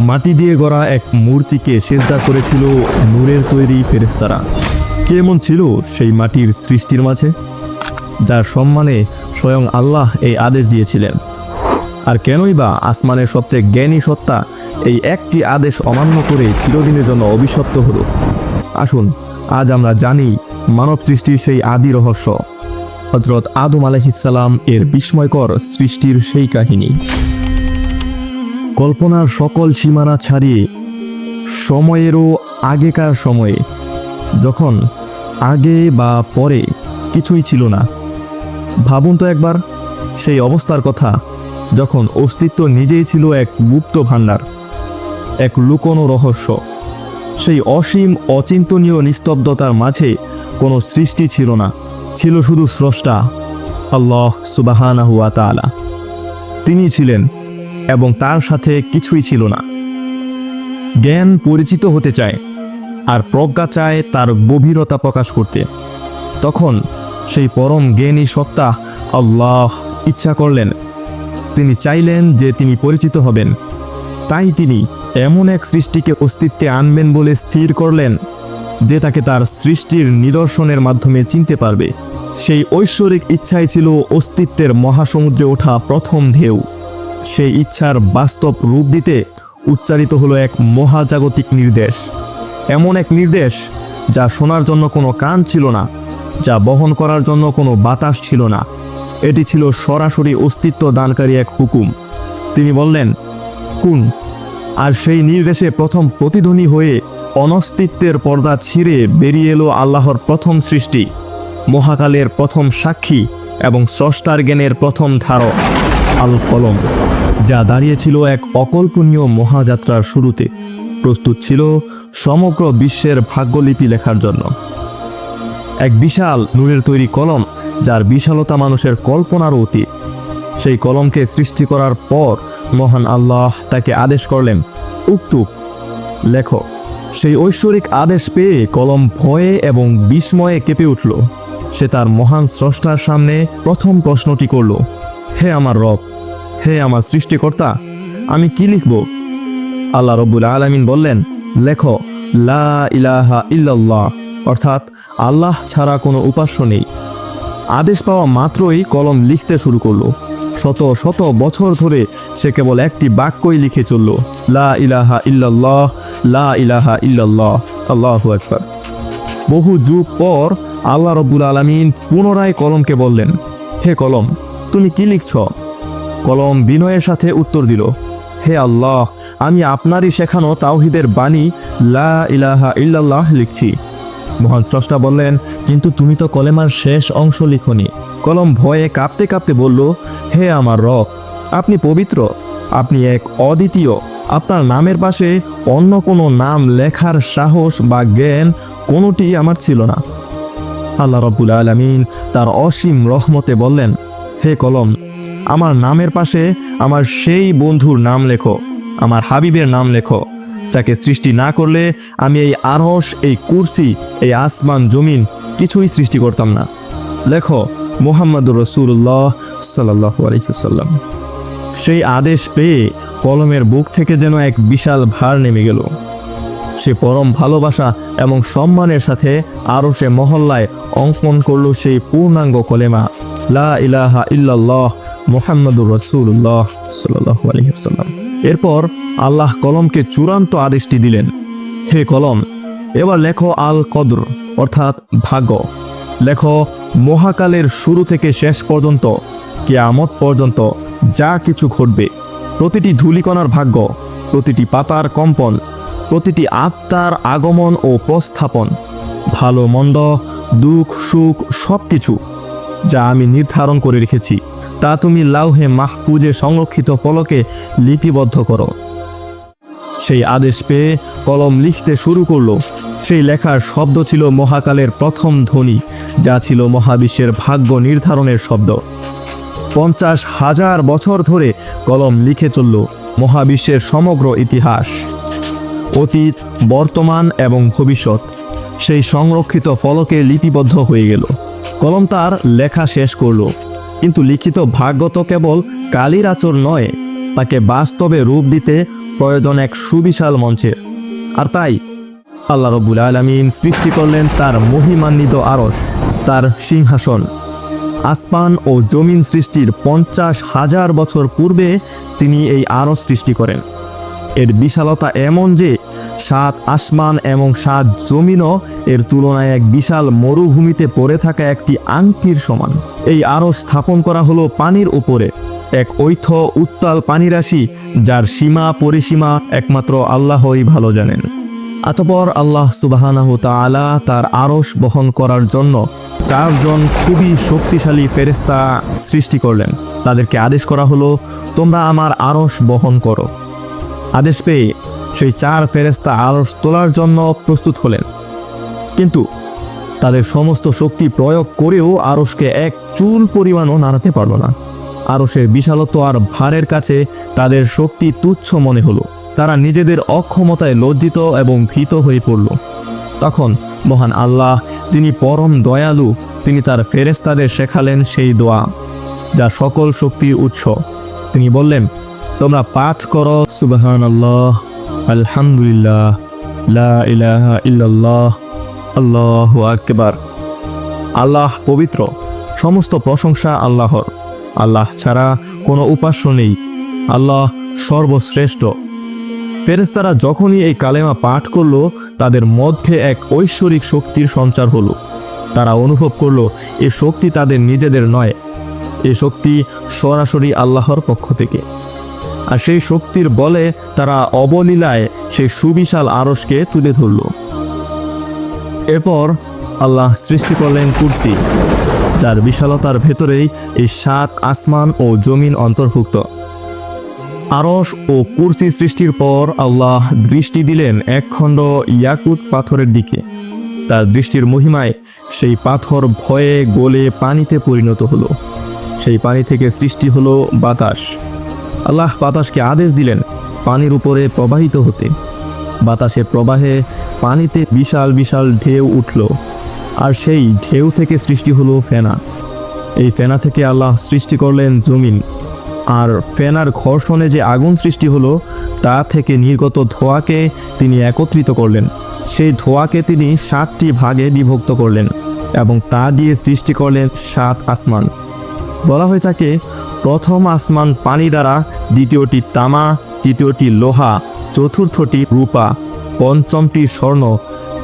মাটি দিয়ে গড়া এক মূর্তিকে সেজদা করেছিল নূরের তৈরি ফেরেশতারা। কেমন ছিল সেই মাটির সৃষ্টির মাঝে, যার সম্মানে স্বয়ং আল্লাহ এই আদেশ দিয়েছিলেন? আর কেনই বা আসমানের সবচেয়ে জ্ঞানী সত্তা এই একটি আদেশ অমান্য করে চিরদিনের জন্য অভিশপ্ত হলো? আসুন আজ আমরা জানি মানব সৃষ্টির সেই আদি রহস্য, হযরত আদম আলাইহিসসালাম এর বিস্ময়কর সৃষ্টির সেই কাহিনী। কল্পনার সকল সীমানা ছাড়িয়ে সময়েরও আগেকার সময়ে, যখন আগে বা পরে কিছুই ছিল না। ভাবুন তো একবার সেই অবস্থার কথা, যখন অস্তিত্ব নিজেই ছিল এক গুপ্ত ভাণ্ডার, এক লুকোনো রহস্য। সেই অসীম অচিন্তনীয় নিস্তব্ধতার মাঝে কোনো সৃষ্টি ছিল না, ছিল শুধু স্রষ্টা আল্লাহ সুবহানাহু ওয়া তাআলা। তিনি ছিলেন এবং তার সাথে কিছুই ছিল না। জ্ঞান পরিচিত হতে চায় আর প্রজ্ঞা চায় তার গভীরতা প্রকাশ করতে। তখন সেই পরম জ্ঞানী সত্তা আল্লাহ ইচ্ছা করলেন, তিনি চাইলেন যে তিনি পরিচিত হবেন। তাই তিনি এমন এক সৃষ্টিকে অস্তিত্বে আনবেন বলে স্থির করলেন যে তাকে তার সৃষ্টির নিদর্শনের মাধ্যমে চিনতে পারবে। সেই ঐশ্বরিক ইচ্ছাই ছিল অস্তিত্বের মহাসমুদ্রে ওঠা প্রথম ঢেউ। সেই ইচ্ছার বাস্তব রূপ দিতে উচ্চারিত হলো এক মহাজাগতিক নির্দেশ, এমন এক নির্দেশ যা শোনার জন্য কোনো কান ছিল না, যা বহন করার জন্য কোনো বাতাস ছিল না। এটি ছিল সরাসরি অস্তিত্ব দানকারী এক হুকুম। তিনি বললেন, কুন। আর সেই নির্দেশে প্রথম প্রতিধ্বনি হয়ে অনস্তিত্বের পর্দা ছিঁড়ে বেরিয়ে এলো আল্লাহর প্রথম সৃষ্টি, মহাকালের প্রথম সাক্ষী এবং স্রষ্টার জ্ঞানের প্রথম ধারক, আল কলম, যা দাঁড়িয়েছিল এক অকল্পনীয় মহাযাত্রার শুরুতে, প্রস্তুত ছিল সমগ্র বিশ্বের ভাগ্যলিপি লেখার জন্য। এক বিশাল নূরের তৈরি কলম, যার বিশালতা মানুষের কল্পনারও অতীত। সেই কলমকে সৃষ্টি করার পর মহান আল্লাহ তাকে আদেশ করলেন, উক্তুব, লেখো। সেই ঐশ্বরিক আদেশ পেয়ে কলম ভয়ে এবং বিস্ময়ে কেঁপে উঠল। সে তার মহান স্রষ্টার সামনে প্রথম প্রশ্নটি করল, হে আমার রব, হে আমার সৃষ্টিকর্তা, আমি কি লিখব? আল্লাহ রব্বুল আলামিন বললেন, লেখো, লা ইলাহা ইল্লাল্লাহ, অর্থাৎ আল্লাহ ছাড়া কোনো উপাস্য নেই। আদেশ পাওয়া মাত্রই কলম লিখতে শুরু করলো। শত শত বছর ধরে সে কেবল একটি বাক্যই লিখে চলল, লা ইলাহা ইল্লাল্লাহ, লা ইলাহা ইল্লাল্লাহ, আল্লাহু আকবার। বহু যুগ পর আল্লাহ রব্বুল আলামিন পুনরায় কলমকে বললেন, হে কলম, তুমি কি লিখছ? কলম বিনয়ের সাথে উত্তর দিল, হে আল্লাহ, আমি আপনারই শেখানো তাওহীদের বাণী লা ইলাহা ইল্লাল্লাহ লিখছি। মহান স্রষ্টা বললেন, কিন্তু তুমি তো কলেমার শেষ অংশ লিখনি। কলম ভয়ে কাঁপতে কাঁপতে বলল, হে আমার রব, আপনি পবিত্র, আপনি এক অদ্বিতীয়। আপনার নামের পাশে অন্য কোনো নাম লেখার সাহস বা জ্ঞান কোনোটি আমার ছিল না। আল্লাহ রাব্বুল আলামিন তার অসীম রহমতে বললেন, হে কলম, আমার নামের পাশে আমার সেই বন্ধুর নাম লেখো, আমার হাবিবের নাম লেখো, যাকে সৃষ্টি না করলে আমি এই আরশ, এই কুরসি, এই আসমান জমিন কিছুই সৃষ্টি করতাম না। লেখো, মুহাম্মদুর রাসূলুল্লাহ সাল্লাল্লাহু আলাইহি ওয়াসাল্লাম। সেই আদেশ পেয়ে কলমের বুক থেকে যেন এক বিশাল ভার নেমে গেল। সে পরম ভালোবাসা এবং সম্মানের সাথে আরশে মহল্লায় অঙ্কন করলো সেই পূর্ণাঙ্গ কলেমা, লা ইলাহা ইল্লাল্লাহ মুহাম্মাদুর রাসূলুল্লাহ সাল্লাল্লাহু আলাইহি ওয়াসাল্লাম। এরপর আল্লাহ কলমকে চূড়ান্ত আদেশটি দিলেন, হে কলম, এবার লেখো আল কদর, অর্থাৎ ভাগ্য। লেখো মহাকালের শুরু থেকে শেষ পর্যন্ত, কিয়ামত পর্যন্ত যা কিছু ঘটবে, প্রতিটি ধূলিকণার ভাগ্য, প্রতিটি পাতার কম্পন, প্রতিটি আত্মার আগমন ও প্রস্থাপন, ভালো মন্দ, দুঃখ সুখ, সব কিছু যা আমি নির্ধারণ করে রেখেছি, তা তুমি লাউহে মাহফুজে সংরক্ষিত ফলকে লিপিবদ্ধ করো। সেই আদেশ পেয়ে কলম লিখতে শুরু করলো। সেই লেখার শব্দ ছিল মহাকালের প্রথম ধ্বনি, যা ছিল মহাবিশ্বের ভাগ্য নির্ধারণের শব্দ। 50,000 বছর ধরে কলম লিখে চলল মহাবিশ্বের সমগ্র ইতিহাস, অতীত, বর্তমান এবং ভবিষ্যৎ। সেই সংরক্ষিত ফলকে লিপিবদ্ধ হয়ে গেল। কলম তার লেখা শেষ করল, কিন্তু লিখিত ভাগ্য তো কেবল কালির আঁচড় নয়, তাকে বাস্তবে রূপ দিতে প্রয়োজন এক সুবিশাল মঞ্চের। আর তাই আল্লাহ রাব্বুল আলামিন সৃষ্টি করলেন তার মহিমান্বিত আরশ, তার সিংহাসন। আসমান ও জমিন সৃষ্টির 50,000 বছর পূর্বে তিনি এই আরশ সৃষ্টি করেন। এর বিশালতা এমন যে 7 আসমান এবং 7 জমিনও এর তুলনায় এক বিশাল মরুভূমিতে পড়ে থাকা একটি আংটির সমান। এই আরশ স্থাপন করা হলো পানির উপরে, এক অইথ উত্তাল পানিরাশি যার সীমা পরিসীমা একমাত্র আল্লাহই ভালো জানেন। অতঃপর আল্লাহ সুবহানাহু তাআলা তার আরশ বহন করার জন্য 4 জন খুবই শক্তিশালী ফেরেশতা সৃষ্টি করলেন। তাদেরকে আদেশ করা হলো, তোমরা আমার আরশ বহন করো। আদেশ পেয়ে সেই 4 ফেরেশতা আরশ তোলার জন্য প্রস্তুত হলেন, কিন্তু তাদের সমস্ত শক্তি প্রয়োগ করেও আরশকে এক চুল পরিমাণও নাড়াতে পারল না। আরশের বিশালত্ব আর ভারের কাছে তাদের শক্তি তুচ্ছ মনে হলো। তারা নিজেদের অক্ষমতায় লজ্জিত এবং ভীত হয়ে পড়ল। তখন মহান আল্লাহ, যিনি পরম দয়ালু, তিনি তার ফেরেশতাদের শেখালেন সেই দোয়া যা সকল শক্তির উৎস। তিনি বললেন, তোমরা পাঠ করো সুবহানাল্লাহ, আলহামদুলিল্লাহ, লা ইলাহা ইল্লাল্লাহ, আল্লাহু আকবার। আল্লাহ পবিত্র, সমস্ত প্রশংসা আল্লাহর। আল্লাহ ছাড়া কোনো উপাস্য নেই, আল্লাহ সর্বশ্রেষ্ঠ। ফেরেশতারা যখনই এই কালেমা পাঠ করলো, তাদের মধ্যে এক ঐশ্বরিক শক্তির সঞ্চার হলো। তারা অনুভব করলো এ শক্তি তাদের নিজেদের নয়, এ শক্তি সরাসরি আল্লাহর পক্ষ থেকে। আর সেই শক্তির বলে তারা অবলীলায় সেই সুবিশাল আরশকে তুলে ধরল। এরপর আল্লাহ সৃষ্টি করলেন কুরসি, যার বিশালতার ভেতরেই এই 7 আসমান ও জমিন অন্তর্ভুক্ত। আরশ ও কুরসি সৃষ্টির পর আল্লাহ দৃষ্টি দিলেন একখণ্ড ইয়াকুত পাথরের দিকে। তার দৃষ্টির মহিমায় সেই পাথর ভয়ে গলে পানিতে পরিণত হলো। সেই পানি থেকে সৃষ্টি হলো বাতাস। আল্লাহ বাতাসকে আদেশ দিলেন পানির উপরে প্রবাহিত হতে। বাতাসের প্রবাহে পানিতে বিশাল বিশাল ঢেউ উঠল, আর সেই ঢেউ থেকে সৃষ্টি হলো ফেনা। এই ফেনা থেকে আল্লাহ সৃষ্টি করলেন জমিন, আর ফেনার ঘর্ষণে যে আগুন সৃষ্টি হলো তা থেকে নির্গত ধোঁয়াকে তিনি একত্রিত করলেন। সেই ধোঁয়াকে তিনি 7টি ভাগে বিভক্ত করলেন এবং তা দিয়ে সৃষ্টি করলেন 7 আসমান। বলা হয়ে থাকে, প্রথম আসমান পানি দ্বারা, দ্বিতীয়টি তামা, তৃতীয়টি লোহা, চতুর্থটি রূপা, পঞ্চমটি স্বর্ণ,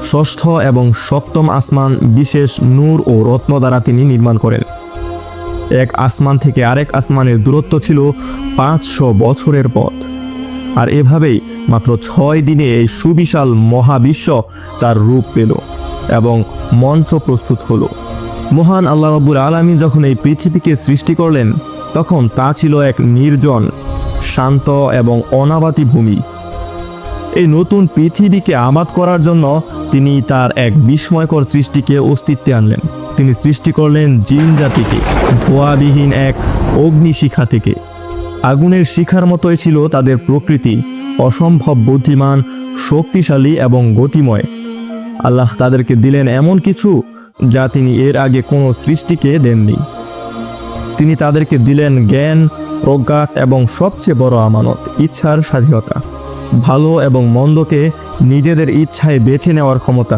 ষষ্ঠ এবং সপ্তম আসমান বিশেষ নূর ও রত্ন দ্বারা তিনি নির্মাণ করেন। এক আসমান থেকে আরেক আসমানের দূরত্ব ছিল 500 বছরের পথ। আর এভাবেই মাত্র 6 দিনে এই সুবিশাল মহাবিশ্ব তার রূপ পেল এবং মঞ্চ প্রস্তুত হলো। মহান আল্লাহ রাব্বুল আলামিন যখন এই পৃথিবীকে সৃষ্টি করলেন, তখন তা ছিল এক নির্জন, শান্ত এবং অনাবাতি ভূমি। এই নতুন পৃথিবীকে আবাদ করার জন্য তিনি তার এক বিস্ময়কর সৃষ্টিকে অস্তিত্বে আনলেন। তিনি সৃষ্টি করলেন জিন জাতিকে ধোঁয়াবিহীন এক অগ্নিশিখা থেকে। আগুনের শিখার মতোই ছিল তাদের প্রকৃতি, অসম্ভব বুদ্ধিমান, শক্তিশালী এবং গতিময়। আল্লাহ তাদেরকে দিলেন এমন কিছু যা তিনি এর আগে কোনো সৃষ্টিকে দেননি। তিনি তাদেরকে দিলেন জ্ঞান, প্রজ্ঞা এবং সবচেয়ে বড় আমানত, ইচ্ছার স্বাধীনতা, ভালো এবং মন্দকে নিজেদের ইচ্ছায় বেছে নেওয়ার ক্ষমতা।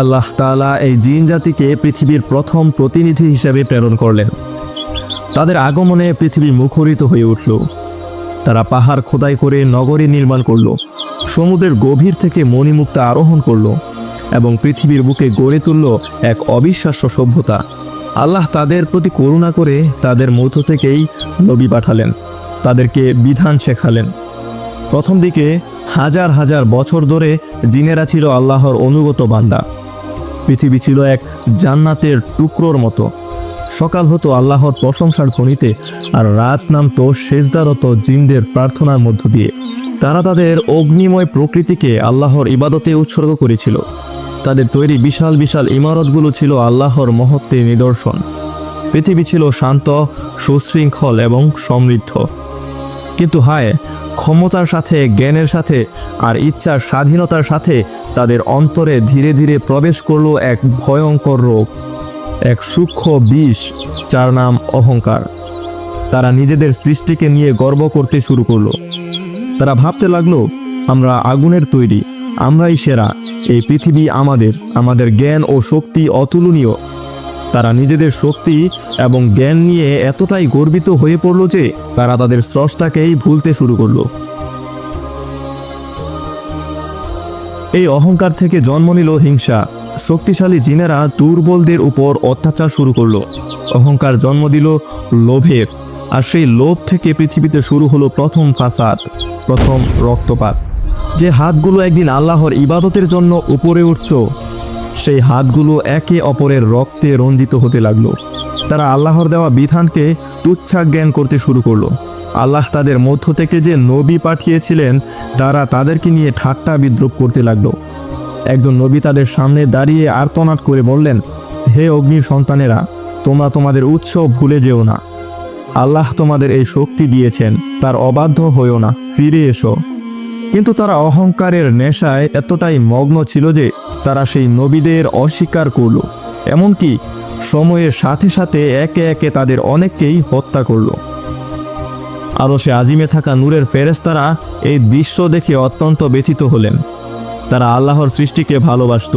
আল্লাহ তাআলা এই জিন জাতিকে পৃথিবীর প্রথম প্রতিনিধি হিসেবে প্রেরণ করলেন। তাদের আগমনে পৃথিবী মুখরিত হয়ে উঠল। তারা পাহাড় খোদাই করে নগরী নির্মাণ করল, সমুদ্রের গভীর থেকে মণিমুক্তা আরোহণ করল এবং পৃথিবীর বুকে গড়ে তুলল এক অবিশ্বাস্য সভ্যতা। আল্লাহ তাদের প্রতি করুণা করে তাদের মধ্য থেকেই নবী পাঠালেন, তাদেরকে বিধান শেখালেন। প্রথম দিকে হাজার হাজার বছর ধরে জিনেরা ছিল আল্লাহর অনুগত বান্দা। পৃথিবী ছিল এক জান্নাতের টুকরোর মতো। সকাল হতো আল্লাহর প্রশংসার ধ্বনিতে, আর রাত নামতো সেজদারত জিনদের প্রার্থনার মধ্য দিয়ে। তারা তাদের অগ্নিময় প্রকৃতিকে আল্লাহর ইবাদতে উৎসর্গ করেছিল। তাদের তৈরি বিশাল বিশাল ইমারতগুলো ছিল আল্লাহর মহত্বের নিদর্শন। পৃথিবী ছিল শান্ত, সুশৃঙ্খল এবং সমৃদ্ধ। কিন্তু হায়, ক্ষমতার সাথে, জ্ঞানের সাথে আর ইচ্ছার স্বাধীনতার সাথে তাদের অন্তরে ধীরে ধীরে প্রবেশ করলো এক ভয়ঙ্কর রোগ, এক সূক্ষ্ম বিষ, যার নাম অহংকার। তারা নিজেদের সৃষ্টিকে নিয়ে গর্ব করতে শুরু করলো। তারা ভাবতে লাগলো, আমরা আগুনের তৈরি, আমরাই সেরা, এই পৃথিবী আমাদের জ্ঞান ও শক্তি অতুলনীয়। তারা নিজেদের শক্তি এবং জ্ঞান নিয়ে এতটাই গর্বিত হয়ে পড়ল যে তারা তাদের স্রষ্টাকেই ভুলতে শুরু করলো। এই অহংকার থেকে জন্ম নিল হিংসা। শক্তিশালী জিনেরা দুর্বলদের উপর অত্যাচার শুরু করলো। অহংকার জন্ম দিল লোভের, আর সেই লোভ থেকে পৃথিবীতে শুরু হলো প্রথম ফাসাদ, প্রথম রক্তপাত। যে হাতগুলো একদিন আল্লাহর ইবাদতের জন্য উপরে উঠত, সেই হাতগুলো একে অপরের রক্তে রঞ্জিত হতে লাগলো। তারা আল্লাহর দেওয়া বিধানকে তুচ্ছাজ্ঞান করতে শুরু করলো। আল্লাহ তাদের মধ্য থেকে যে নবী পাঠিয়েছিলেন, তারা তাদেরকে নিয়ে ঠাট্টা বিদ্রুপ করতে লাগলো। একজন নবী তাদের সামনে দাঁড়িয়ে আর্তনাদ করে বললেন, হে অগ্নির সন্তানেরা, তোমরা তোমাদের উৎস ভুলে যেও না। আল্লাহ তোমাদের এই শক্তি দিয়েছেন, তার অবাধ্য হইও না, ফিরে এসো। কিন্তু তারা অহংকারের নেশায় এতটাই মগ্ন ছিল যে তারা সেই নবীদের অস্বীকার করল। এমনকি সময়ের সাথে সাথে একে একে তাদের অনেককেই হত্যা করল। আরশে আজিমে থাকা নূরের ফেরেশতারা এই দৃশ্য দেখে অত্যন্ত ব্যথিত হলেন। তারা আল্লাহর সৃষ্টিকে ভালোবাসত।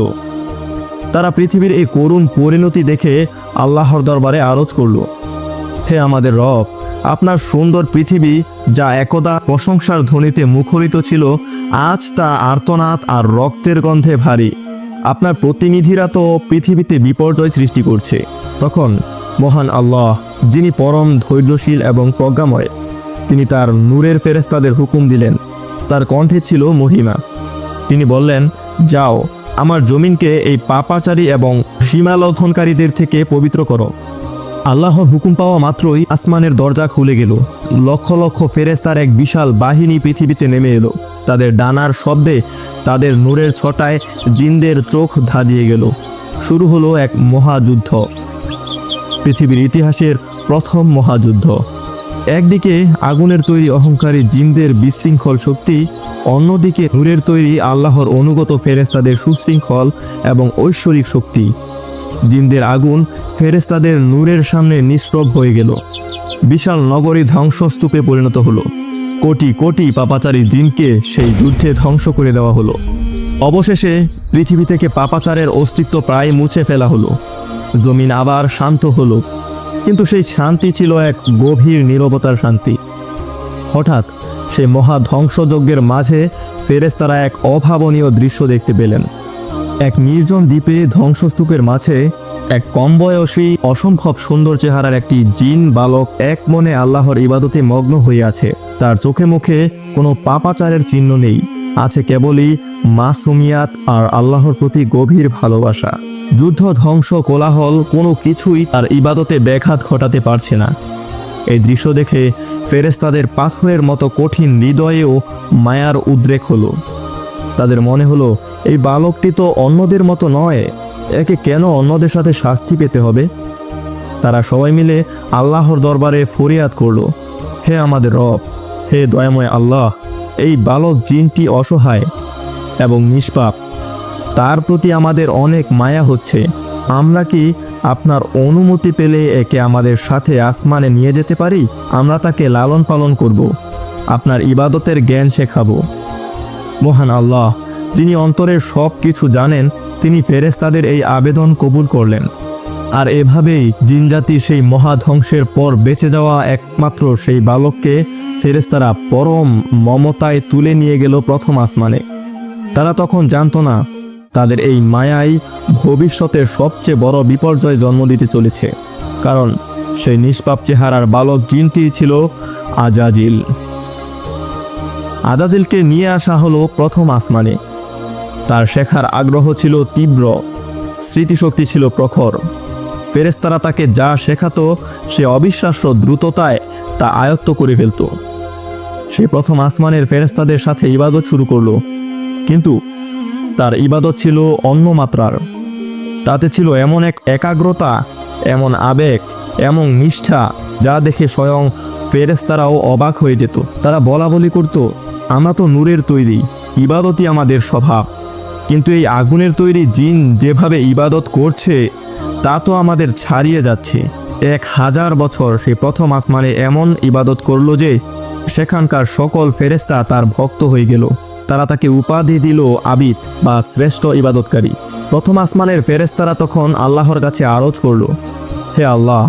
তারা পৃথিবীর এই করুণ পরিণতি দেখে আল্লাহর দরবারে আরজ করল, হে আমাদের রব, আপনার সুন্দর পৃথিবী যা একদা প্রশংসার ধ্বনিতে মুখরিত ছিল, আজ তা আর্তনাদ আর রক্তের গন্ধে ভারী। আপনার প্রতিনিধিরা তো পৃথিবীতে বিপর্যয় সৃষ্টি করছে। তখন মহান আল্লাহ, যিনি পরম ধৈর্যশীল এবং প্রজ্ঞাময়, তিনি তার নূরের ফেরেশতাদের হুকুম দিলেন। তার কণ্ঠে ছিল মহিমা। তিনি বললেন, যাও, আমার জমিনকে এই পাপাচারী এবং সীমালঙ্ঘনকারীদের থেকে পবিত্র করো। আল্লাহর হুকুম পাওয়া মাত্রই আসমানের দরজা খুলে গেল। লক্ষ লক্ষ ফেরেশতার এক বিশাল বাহিনী পৃথিবীতে নেমে এলো। তাদের ডানার শব্দে, তাদের নূরের ছটায় জিনদের চোখ ধাঁধিয়ে গেল। শুরু হলো এক মহাযুদ্ধ, পৃথিবীর ইতিহাসের প্রথম মহাযুদ্ধ। একদিকে আগুনের তৈরি অহংকারী জিনদের বিশৃঙ্খল শক্তি, অন্যদিকে নূরের তৈরি আল্লাহর অনুগত ফেরেশতাদের সুশৃঙ্খল এবং ঐশ্বরিক শক্তি। জিনদের আগুন ফেরেশতাদের নূরের সামনে নিষ্প্রভ হয়ে গেল। বিশাল নগরী ধ্বংসস্তূপে পরিণত হলো। কোটি কোটি পাপাচারী জিনকে সেই যুদ্ধে ধ্বংস করে দেওয়া হলো। অবশেষে পৃথিবী থেকে পাপাচারের অস্তিত্ব প্রায় মুছে ফেলা হলো। জমিন আবার শান্ত হলো, কিন্তু সেই শান্তি ছিল এক গভীর নীরবতার শান্তি। হঠাৎ সে মহা ধ্বংসযজ্ঞের মাঝে ফেরেশতারা এক অভাবনীয় দৃশ্য দেখতে পেলেন। এক নির্জন দ্বীপে ধ্বংসস্তূপের মাঝে এক কম বয়সী অসম্ভব সুন্দর চেহারার একটি জিন বালক এক মনে আল্লাহর ইবাদতে মগ্ন হয়ে আছে। তার চোখে মুখে কোনো পাপাচারের চিহ্ন নেই, আছে কেবলই মাসুমিয়াত আর আল্লাহর প্রতি গভীর ভালোবাসা। যুদ্ধ, ধ্বংস, কোলাহল কোনো কিছুই তার ইবাদতে ব্যাঘাত ঘটাতে পারছে না। এই দৃশ্য দেখে ফেরেশতাদের পাথরের মতো কঠিন হৃদয়েও মায়ার উদ্রেক হলো। তাদের মনে হলো, এই বালকটি তো অন্যদের মতো নয়, একে কেন অন্যদের সাথে শাস্তি পেতে হবে? তারা সবাই মিলে আল্লাহর দরবারে ফরিয়াদ করল, হে আমাদের রব, হে দয়াময় আল্লাহ, এই বালক জিনটি অসহায় এবং নিষ্পাপ, তার প্রতি আমাদের অনেক মায়া হচ্ছে। আমরা কি আপনার অনুমতি পেলে একে আমাদের সাথে আসমানে নিয়ে যেতে পারি? আমরা তাকে লালন পালন করব, আপনার ইবাদতের জ্ঞান শেখাবো। মহান আল্লাহ, যিনি অন্তরের সব কিছু জানেন, তিনি ফেরেশতাদের এই আবেদন কবুল করলেন। আর এভাবেই জিনজাতি সেই মহাধ্বংসের পর বেঁচে যাওয়া একমাত্র সেই বালককে ফেরেশতারা পরম মমতায় তুলে নিয়ে গেল প্রথম আসমানে। তারা তখন জানত না, তাদের এই মায়াই ভবিষ্যতের সবচেয়ে বড় বিপর্যয় জন্ম দিতে চলেছে। কারণ সেই নিষ্পাপ চেহারার বালক জিনটি ছিল আজাজিল। আজাজিলকে নিয়ে আসা হলো প্রথম আসমানে। তার শেখার আগ্রহ ছিল তীব্র, স্মৃতিশক্তি ছিল প্রখর। ফেরেশতারা তাকে যা শেখাতো, সে অবিশ্বাস্য দ্রুততায় তা আয়ত্ত করে ফেলত। সে প্রথম আসমানের ফেরেশতাদের সাথে ইবাদত শুরু করলো, কিন্তু তার ইবাদত ছিল অন্য মাত্রার। তাতে ছিল এমন এক একাগ্রতা, এমন আবেগ, এমন নিষ্ঠা, যা দেখে স্বয়ং ফেরেশতারাও অবাক হয়ে যেত। তারা বলা বলি করত, আমরা তো নূরের তৈরি, ইবাদতই আমাদের স্বভাব, কিন্তু এই আগুনের তৈরি জিন যেভাবে ইবাদত করছে তা তো আমাদের ছাড়িয়ে যাচ্ছে। 1000 বছর সে প্রথম আসমানে এমন ইবাদত করলো যে সেখানকার সকল ফেরেশতা তার ভক্ত হয়ে গেল। তারা তাকে উপাধি দিল আবিদ বা শ্রেষ্ঠ ইবাদতকারী। প্রথম আসমানের ফেরেশতারা তখন আল্লাহর কাছে আরজ করল, হে আল্লাহ,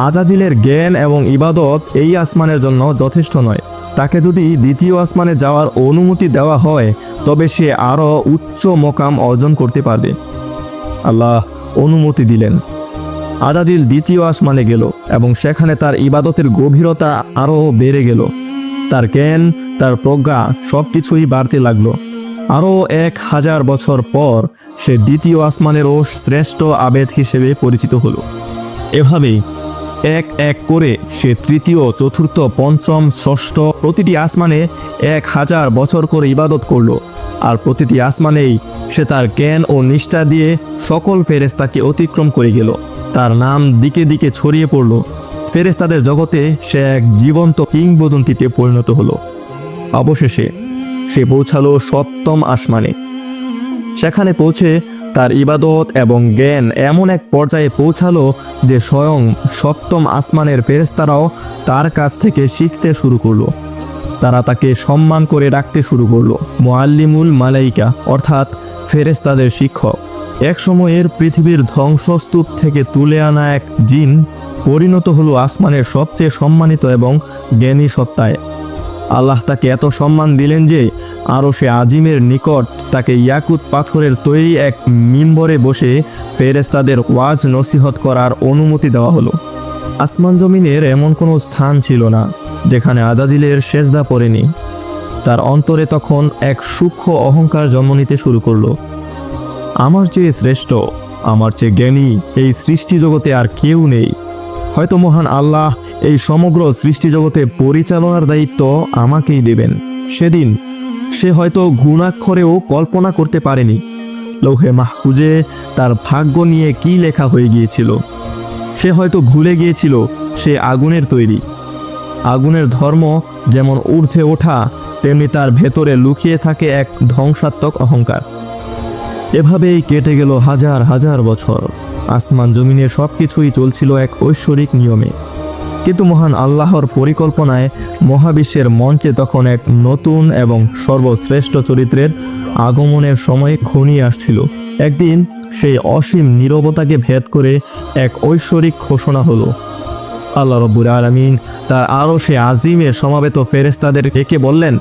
আজাজিলের জ্ঞান এবং ইবাদত এই আসমানের জন্য যথেষ্ট নয়। তাকে যদি দ্বিতীয় আসমানে যাওয়ার অনুমতি দেওয়া হয় তবে সে আরও উচ্চ মকাম অর্জন করতে পারবে। আল্লাহ অনুমতি দিলেন। আজাজিল দ্বিতীয় আসমানে গেল এবং সেখানে তার ইবাদতের গভীরতা আরও বেড়ে গেল। তার জ্ঞান, তার প্রজ্ঞা সব কিছুই বাড়তে লাগলো। আরও 1000 বছর পর সে দ্বিতীয় আসমানেরও শ্রেষ্ঠ আবেদ হিসেবে পরিচিত হলো। এভাবেই এক এক করে সে তৃতীয়, চতুর্থ, পঞ্চম, ষষ্ঠ প্রতিটি আসমানে 1000 বছর করে ইবাদত করলো। আর প্রতিটি আসমানেই সে তার জ্ঞান ও নিষ্ঠা দিয়ে সকল ফেরেশতাকে অতিক্রম করে গেল। তার নাম দিকে দিকে ছড়িয়ে পড়ল। ফেরেশতাদের জগতে সে এক জীবন্ত কিংবদন্তিতে পরিণত হলো। অবশেষে সে পৌঁছালো 7ম আসমানে। সেখানে পৌঁছে তার ইবাদত এবং জ্ঞান এমন এক পর্যায়ে পৌঁছালো যে স্বয়ং 7ম আসমানের ফেরেশতারাও তার কাছ থেকে শিখতে শুরু করলো। তারা তাকে সম্মান করে ডাকতে শুরু করলো মুআল্লিমুল মালাইকা, অর্থাৎ ফেরেশতাদের শিক্ষক। এক সময়ের পৃথিবীর ধ্বংসস্তূপ থেকে তুলে আনা এক জিন পরিণত হলো আসমানের সবচেয়ে সম্মানিত এবং জ্ঞানী সত্তায়। আল্লাহ তাকে এত সম্মান দিলেন যে আরশে আজিমের নিকট তাকে ইয়াকুত পাথরের তৈরি এক মিম্বরে বসে ফেরেশতাদের ওয়াজ নসিহত করার অনুমতি দেওয়া হলো। আসমান জমিনের এমন কোনো স্থান ছিল না যেখানে আজাজিলের সেজদা পড়েনি। তার অন্তরে তখন এক সূক্ষ্ম অহংকার জন্ম নিতে শুরু করলো। আমার চেয়ে শ্রেষ্ঠ, আমার চেয়ে জ্ঞানী এই সৃষ্টি জগতে আর কেউ নেই। হয়তো মহান আল্লাহ এই সমগ্র সৃষ্টি জগতে পরিচালনার দায়িত্ব আমাকেই দেবেন। সেদিন সে হয়তো ঘুণাক্ষরেও কল্পনা করতে পারেনি লৌহে মাহফুজে তার ভাগ্য নিয়ে কি লেখা হয়ে গিয়েছিল। সে হয়তো ভুলে গিয়েছিল সে আগুনের তৈরি। আগুনের ধর্ম যেমন ঊর্ধ্বে ওঠা, তেমনি তার ভেতরে লুকিয়ে থাকে এক ধ্বংসাত্মক অহংকার। এভাবেই কেটে গেল হাজার হাজার বছর। আসমান জমিনের সব কিছুই চলছিল এক ঐশ্বরিক নিয়মে। কিন্তু মহান আল্লাহর পরিকল্পনায় মহাবিশ্বের মঞ্চে তখন এক নতুন এবং সর্বশ্রেষ্ঠ চরিত্রের আগমনের সময় ঘনিয়ে আসছিল। একদিন সেই অসীম নীরবতাকে ভেদ করে এক ঐশ্বরিক ঘোষণা হলো। আল্লাহ রাব্বুল আলামিন তার আরশে আজিমে সমবেত ফেরেশতাদের ডেকে বললেন,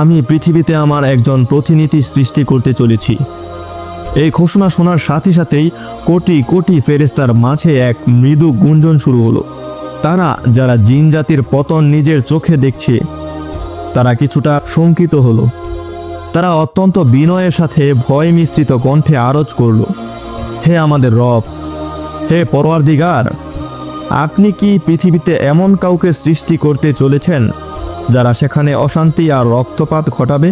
আমি পৃথিবীতে আমার একজন প্রতিনিধি সৃষ্টি করতে চলেছি। এই ঘোষণা শোনার সাথে সাথেই কোটি কোটি ফেরেশতার মাঝে এক মৃদু গুঞ্জন শুরু হলো। তারা, যারা জিন জাতির পতন নিজের চোখে দেখছে, তারা কিছুটা শঙ্কিত হলো। তারা অত্যন্ত বিনয়ের সাথে ভয় মিশ্রিত কণ্ঠে আরজ করল, হে আমাদের রব, হে পরওয়ারদিগার, আপনি কি পৃথিবীতে এমন কাউকে সৃষ্টি করতে চলেছেন যারা সেখানে অশান্তি আর রক্তপাত ঘটাবে,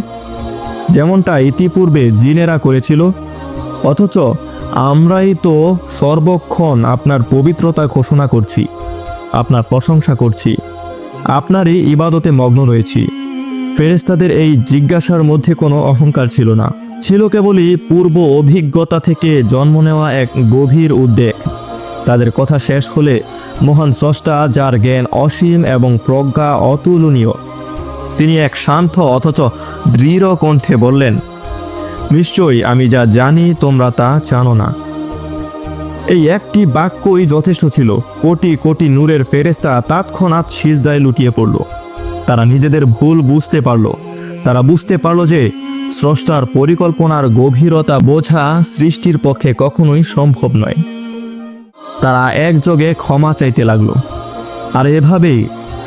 যেমনটা ইতিপূর্বে জিনেরা করেছিল? অথচ আমরাই তো সর্বক্ষণ আপনার পবিত্রতা ঘোষণা করছি, আপনার প্রশংসা করছি, আপনারই ইবাদতে মগ্ন রয়েছি। ফেরেশতাদের এই জিজ্ঞাসার মধ্যে কোনো অহংকার ছিল না, ছিল কেবলই পূর্ব অভিজ্ঞতা থেকে জন্ম নেওয়া এক গভীর উদ্বেগ। তাদের কথা শেষ হলে মহান স্রষ্টা, যার জ্ঞান অসীম এবং প্রজ্ঞা অতুলনীয়, তিনি এক শান্ত অথচ দৃঢ় কণ্ঠে বললেন, নিশ্চয়ই আমি যা জানি তোমরা তা জানো না। এই একটি বাক্যই যথেষ্ট ছিল। কোটি কোটি নূরের ফেরেশতা তৎক্ষণাৎ সিজদায় লুটিয়ে পড়ল। তারা নিজেদের ভুল বুঝতে পারল। তারা বুঝতে পারল যে স্রষ্টার পরিকল্পনার গভীরতা বোঝা সৃষ্টির পক্ষে কখনোই সম্ভব নয়। তারা একযোগে ক্ষমা চাইতে লাগলো। আর এভাবেই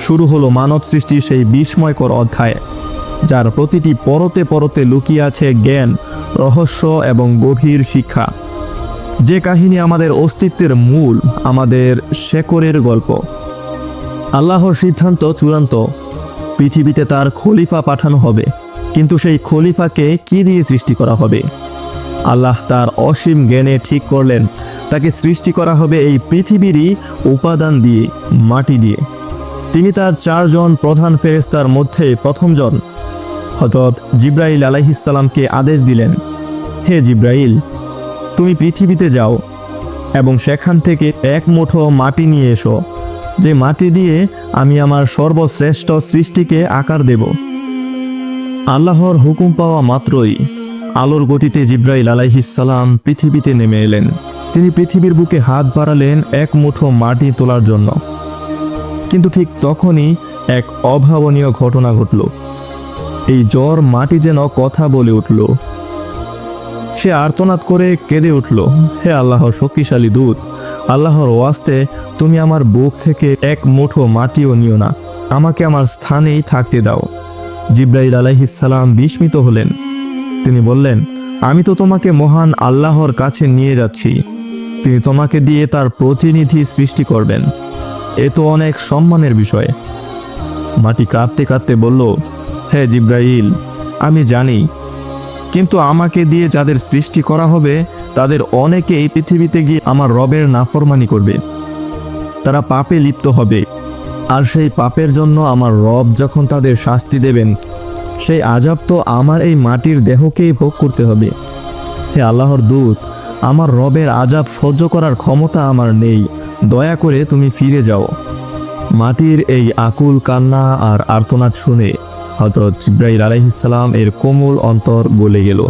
শুরু হলো মানব সৃষ্টির সেই বিস্ময়কর অধ্যায়, যার প্রতিটি পরতে পরতে লুকিয়ে আছে জ্ঞান, রহস্য এবং গভীর শিক্ষা। যে কাহিনী আমাদের অস্তিত্বের মূল, আমাদের শেকড়ের গল্প। আল্লাহর সিদ্ধান্ত চূড়ান্ত। পৃথিবীতে তার খলিফা পাঠানো হবে, কিন্তু সেই খলিফাকে কি দিয়ে সৃষ্টি করা হবে? আল্লাহ তার অসীম জ্ঞানে ঠিক করলেন তাকে সৃষ্টি করা হবে এই পৃথিবীরই উপাদান দিয়ে, মাটি দিয়ে। তিনি তার 4 জন প্রধান ফেরেশতার মধ্যে প্রথমজন হযরত জিবরাইল আলাইহিস সালামকে আদেশ দিলেন, হে জিবরাইল, তুমি পৃথিবীতে যাও এবং সেখান থেকে এক মুঠো মাটি নিয়ে এসো। যে মাটি দিয়ে আমি আমার সর্বশ্রেষ্ঠ সৃষ্টিকে আকার দেব। আল্লাহর হুকুম পাওয়া মাত্রই আলোর গতিতে জিব্রাইল আলাইহিস সালাম পৃথিবীতে নেমে এলেন। তিনি পৃথিবীর বুকে হাত বাড়ালেন এক মুঠো মাটি তোলার জন্য। কিন্তু ঠিক তখনই এক অভাবনীয় ঘটনা ঘটল। এই জ্বর মাটি যেন কথা বলে উঠল। সে আর্তনাদ করে কেঁদে উঠল, হে আল্লাহর শক্তিশালী দূত, আল্লাহর ওয়াস্তে তুমি আমার বুক থেকে এক মুঠো মাটিও নিও না, আমাকে আমার স্থানেই থাকতে দাও। জিব্রাইল আলাইহিস সালাম বিস্মিত হলেন। তিনি বললেন, আমি তো তোমাকে মহান আল্লাহর কাছে নিয়ে যাচ্ছি। তিনি তোমাকে দিয়ে তার প্রতিনিধি সৃষ্টি করবেন। এ তো অনেক সম্মানের বিষয়। মাটি কাঁদতে কাঁদতে বলল, হে জিব্রাইল, আমি জানি, কিন্তু আমাকে দিয়ে যাদের সৃষ্টি করা হবে তাদের অনেকে এই পৃথিবীতে গিয়ে আমার রবের নাফরমানি করবে। তারা পাপে লিপ্ত হবে, আর সেই পাপের জন্য আমার রব যখন তাদের শাস্তি দেবেন, সেই আযাব তো আমার এই মাটির দেহকেই ভোগ করতে হবে। হে আল্লাহর দূত, আমার রবের আযাব সহ্য করার ক্ষমতা আমার নেই, দয়া করে তুমি ফিরে যাও। মাটির এই আকুল কান্না আর আর্তনাদ শুনে হযরত জিব্রাইল আলাইহিস সালাম এর কোমল অন্তর গলে গেল।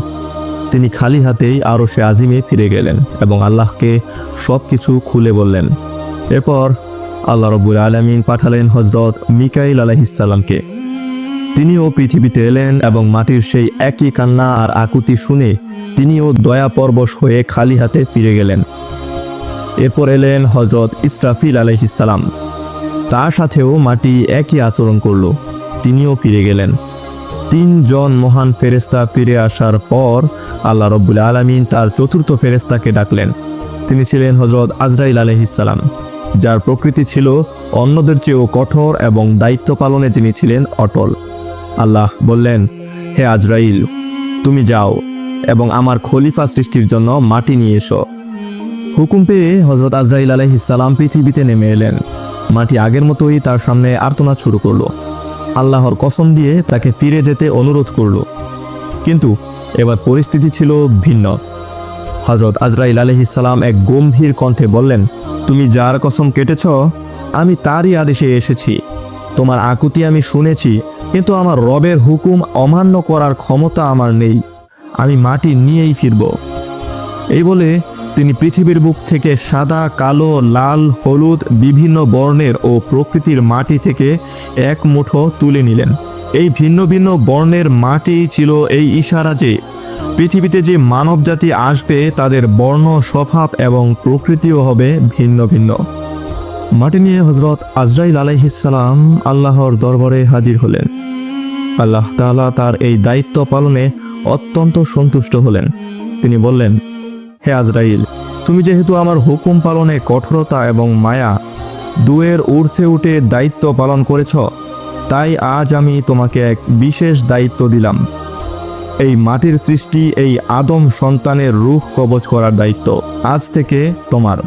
তিনি খালি হাতেই আরশে আজিমে ফিরে গেলেন এবং আল্লাহকে সব কিছু খুলে বললেন। এরপর আল্লাহ রাব্বুল আলামিন পাঠালেন হযরত মিকাইল আলাইহিস সালামকে। তিনিও পৃথিবীতে এলেন এবং মাটির সেই একই কান্না আর আকুতি শুনে তিনিও দয়া পরবশ হয়ে খালি হাতে ফিরে গেলেন। এরপর এলেন হযরত ইসরাফিল আলাইহিস সালাম। তার সাথেও মাটি একই আচরণ করল, তিনিও ফিরে গেলেন। তিনজন মহান ফেরেশতা ফিরে আসার পর আল্লাহ রাব্বুল আলামিন তার চতুর্থ ফেরেশতাকে ডাকলেন। তিনি ছিলেন হযরত আজরাইল আলাইহিস সালাম, যার প্রকৃতি ছিল অন্যদের চেয়েও কঠোর এবং দায়িত্ব পালনে যিনি ছিলেন অটল। আল্লাহ বললেন, হে আজরাইল, তুমি যাও এবং আমার খলিফা সৃষ্টির জন্য মাটি নিয়ে এসো। হুকুম পেয়ে হযরত আজরাইল আলাইহিস সালাম পৃথিবীতে নেমে এলেন। মাটি আগের মতোই তার সামনে আর্তনাদ শুরু করলো। আল্লাহর কসম দিয়ে তাকে ফিরে যেতে অনুরোধ করল। কিন্তু এবার পরিস্থিতি ছিল ভিন্ন। হযরত আজরাইল আলাইহিস সালাম এক গম্ভীর কণ্ঠে বললেন, তুমি যার কসম কেটেছ আমি তারই আদেশে এসেছি। তোমার আকুতি আমি শুনেছি, কিন্তু আমার রবের হুকুম অমান্য করার ক্ষমতা আমার নেই। আমি মাটি নিয়েই ফিরব। এই বলে তিনি পৃথিবীর বুক থেকে সাদা, কালো, লাল, হলুদ বিভিন্ন বর্ণের ও প্রকৃতির মাটি থেকে এক মুঠো তুলে নিলেন। এই ভিন্ন ভিন্ন বর্ণের মাটি ছিল এই ইশারা যে পৃথিবীতে যে মানব জাতি আসবে তাদের বর্ণ, স্বভাব এবং প্রকৃতিও হবে ভিন্ন ভিন্ন। মাটি নিয়ে হযরত আজরাইল আলাইহিস সালাম আল্লাহর দরবারে হাজির হলেন। আল্লাহ তাআলা তার এই দায়িত্ব পালনে অত্যন্ত সন্তুষ্ট হলেন। তিনি বললেন, হে আজরাইল, তুমি যেহেতু আমার হুকুম পালনে কঠোরতা এবং মায়া দুয়ের ঊর্ধ্বে উঠে দায়িত্ব পালন করেছ, তাই আজ আমি তোমাকে এক বিশেষ দায়িত্ব দিলাম। এই মাটির সৃষ্টি, এই আদম সন্তানের রূহ কবজ করার দায়িত্ব আজ থেকে তোমার।